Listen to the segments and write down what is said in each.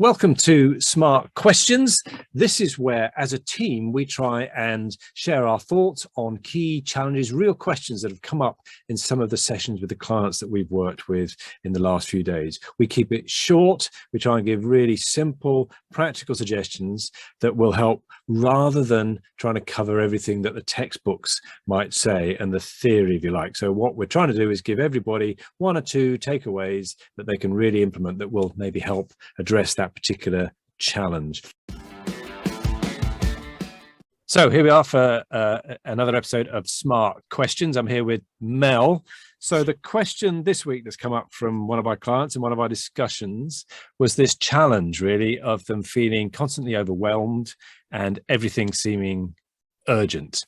Welcome to Smart Questions. This is where, as a team, we try and share our thoughts on key challenges, real questions that have come up in some of the sessions with the clients that we've worked with in the last few days. We keep it short. We try and give really simple, practical suggestions that will help rather than trying to cover everything that the textbooks might say and the theory, if you like. So what we're trying to do is give everybody one or two takeaways that they can really implement that will maybe help address that particular challenge. So here we are for another episode of Smart Questions. I'm here with Mel. So the question this week that's come up from one of our clients in one of our discussions was this challenge really of them feeling constantly overwhelmed and everything seeming urgent.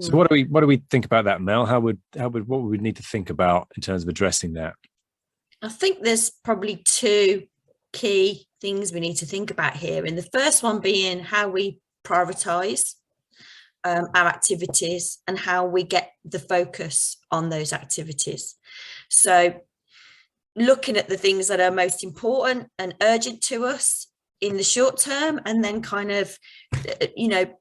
So what do we think about that, Mel? What would we need to think about in terms of addressing that? I think there's probably two key things we need to think about here, and the first one being how we prioritize our activities and how we get the focus on those activities. So looking at the things that are most important and urgent to us in the short term, and then kind of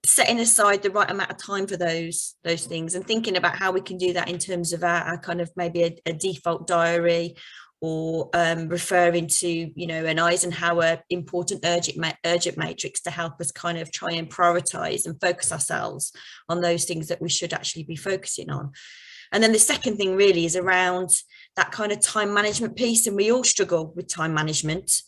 setting aside the right amount of time for those things, and thinking about how we can do that in terms of our kind of maybe a default diary, or referring to an Eisenhower important urgent matrix to help us kind of try and prioritize and focus ourselves on those things that we should actually be focusing on. And then the second thing really is around that kind of time management piece, and we all struggle with time management,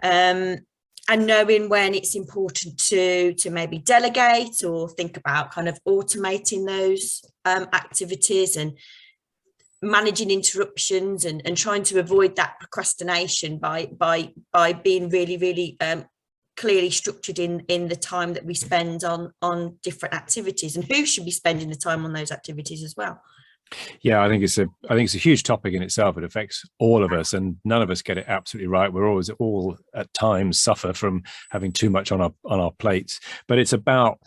and knowing when it's important to maybe delegate or think about kind of automating those activities, and managing interruptions, and trying to avoid that procrastination by being really clearly structured in the time that we spend on different activities, and who should be spending the time on those activities as well. Yeah, I think it's a huge topic in itself. It affects all of us, and none of us get it absolutely right. We're all at times suffer from having too much on our plates. But it's about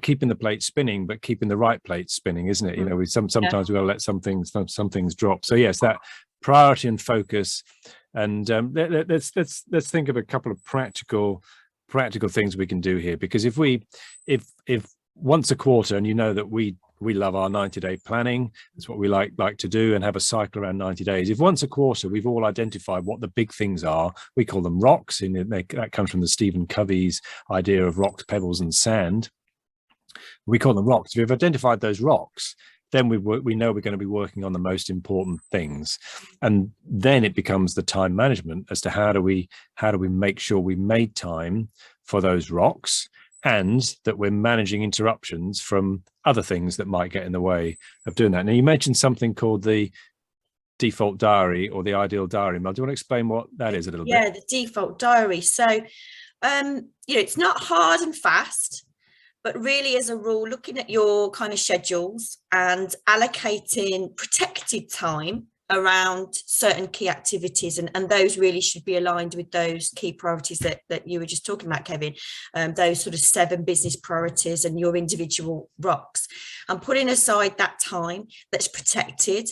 keeping the plate spinning, but keeping the right plate spinning, isn't it? We sometimes we've got to let some things drop. So yes, that priority and focus. And let's think of a couple of practical things we can do here, because if once a quarter, and that we love our 90-day planning. That's what we like to do, and have a cycle around 90 days. If once a quarter we've all identified what the big things are, we call them rocks. That comes from the Stephen Covey's idea of rocks, pebbles, and sand. We call them rocks. If we've identified those rocks, then we know we're going to be working on the most important things, and then it becomes the time management as to how do we make sure we made time for those rocks, and that we're managing interruptions from other things that might get in the way of doing that. Now, you mentioned something called the default diary or the ideal diary. Mel, do you want to explain what that is a little bit? Yeah, the default diary. So, it's not hard and fast, but really, as a rule, looking at your kind of schedules and allocating protected time around certain key activities, and those really should be aligned with those key priorities that you were just talking about, Kevin, those sort of 7 business priorities and your individual rocks, and putting aside that time that's protected.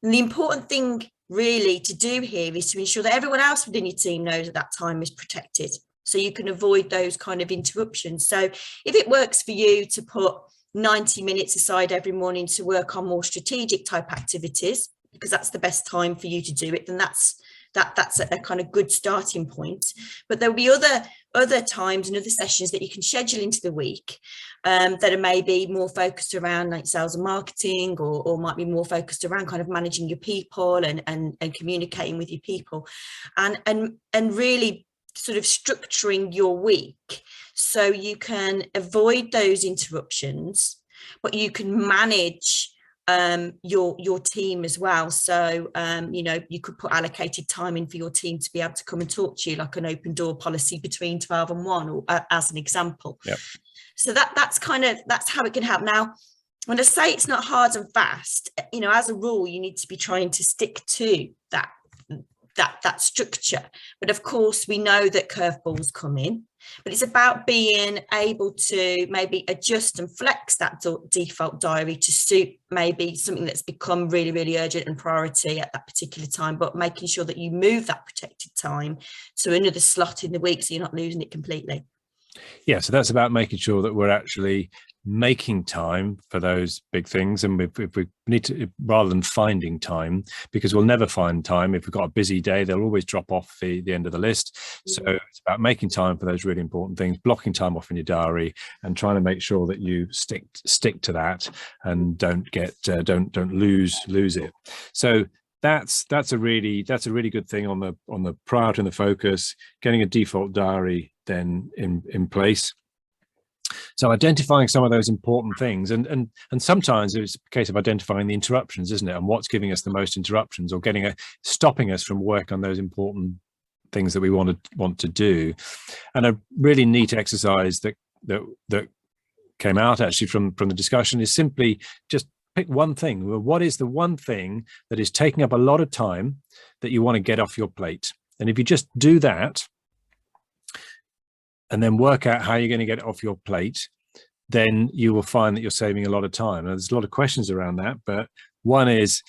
And the important thing really to do here is to ensure that everyone else within your team knows that time is protected, so you can avoid those kind of interruptions. So if it works for you to put 90 minutes aside every morning to work on more strategic type activities, because that's the best time for you to do it, then that's a kind of good starting point. But there'll be other times and other sessions that you can schedule into the week that are maybe more focused around like sales and marketing, or might be more focused around kind of managing your people and communicating with your people, and really sort of structuring your week so you can avoid those interruptions, but you can manage your team as well. So you could put allocated time in for your team to be able to come and talk to you, like an open door policy between 12 and 1, or as an example. Yep. So that's how it can help. Now, when I say it's not hard and fast, as a rule, you need to be trying to stick to that structure. But of course, we know that curveballs come in, but it's about being able to maybe adjust and flex that default diary to suit maybe something that's become really, really urgent and priority at that particular time, but making sure that you move that protected time to another slot in the week so you're not losing it completely. Yeah, so that's about making sure that we're actually making time for those big things, and if we need to, rather than finding time, because we'll never find time. If we've got a busy day, they'll always drop off the end of the list. So it's about making time for those really important things, blocking time off in your diary, and trying to make sure that you stick to that and don't lose it. So that's a really good thing on the priority and the focus, getting a default diary then in place. So identifying some of those important things, and sometimes it's a case of identifying the interruptions, isn't it? And what's giving us the most interruptions, or stopping us from work on those important things that we want to do. And a really neat exercise that came out actually from the discussion is simply just pick one thing. Well, what is the one thing that is taking up a lot of time that you want to get off your plate? And if you just do that, and then work out how you're going to get it off your plate, then you will find that you're saving a lot of time. And there's a lot of questions around that, but one is,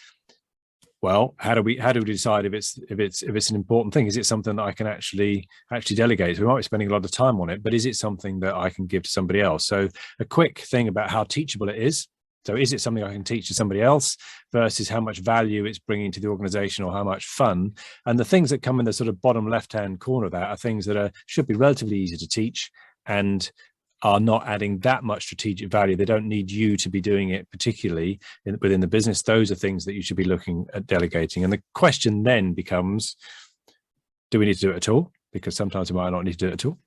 well, how do we decide if it's an important thing? Is it something that I can actually delegate? So we might be spending a lot of time on it, but is it something that I can give to somebody else? So a quick thing about how teachable it is. So is it something I can teach to somebody else versus how much value it's bringing to the organization, or how much fun? And the things that come in the sort of bottom left-hand corner of that are things that should be relatively easy to teach and are not adding that much strategic value. They don't need you to be doing it particularly within the business. Those are things that you should be looking at delegating. And the question then becomes, do we need to do it at all? Because sometimes we might not need to do it at all.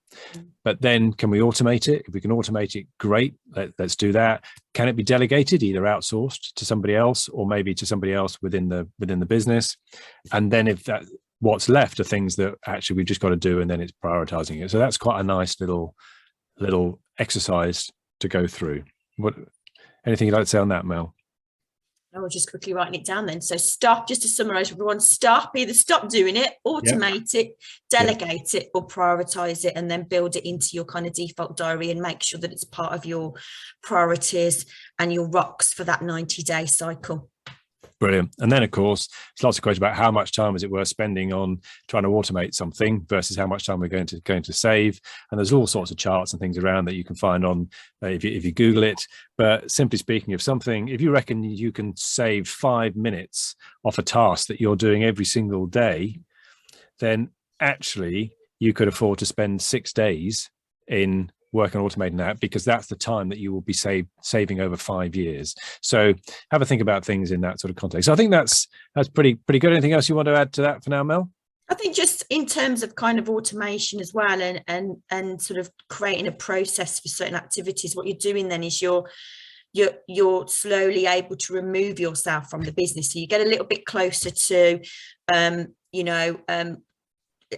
But then can we automate it? If we can automate it, great, let's do that. Can it be delegated, either outsourced to somebody else, or maybe to somebody else within the business? And then if what's left are things that actually we've just got to do, and then it's prioritizing it. So that's quite a nice little exercise to go through. Anything you'd like to say on that, Mel? I was just quickly writing it down then. So stop, just to summarize everyone, either stop doing it, automate it, delegate it, or prioritize it, and then build it into your kind of default diary and make sure that it's part of your priorities and your rocks for that 90-day cycle. Brilliant. And then, of course, there's lots of questions about how much time is it worth spending on trying to automate something versus how much time we're going to save. And there's all sorts of charts and things around that you can find on if you Google it. But simply speaking, if you reckon you can save 5 minutes off a task that you're doing every single day, then actually you could afford to spend 6 days in work on automating that, because that's the time that you will be saving over 5 years. So have a think about things in that sort of context. So I think that's pretty good. Anything else you want to add to that for now, Mel? I think just in terms of kind of automation as well, and sort of creating a process for certain activities, what you're doing then is you're slowly able to remove yourself from the business. So you get a little bit closer to,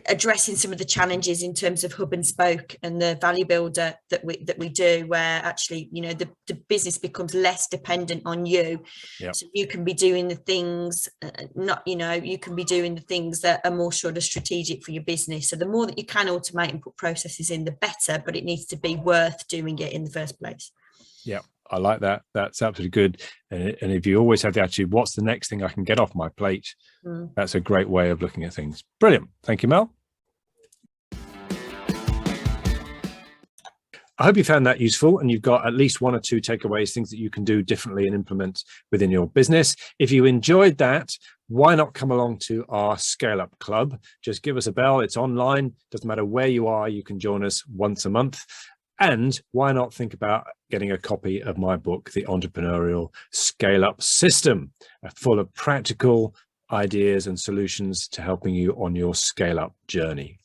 addressing some of the challenges in terms of hub and spoke and the value builder that we do, where actually the business becomes less dependent on you. So you can be doing the things you can be doing the things that are more sort of strategic for your business. So the more that you can automate and put processes in, the better, but it needs to be worth doing it in the first place. I like that. That's absolutely good. And if you always have the attitude, what's the next thing I can get off my plate? That's a great way of looking at things. Brilliant. Thank you, Mel. I hope you found that useful, and you've got at least 1 or 2 takeaways, things that you can do differently and implement within your business. If you enjoyed that, why not come along to our Scale Up Club? Just give us a bell. It's online. Doesn't matter where you are. You can join us once a month. And why not think about getting a copy of my book, The Entrepreneurial Scale Up System, full of practical ideas and solutions to helping you on your scale up journey.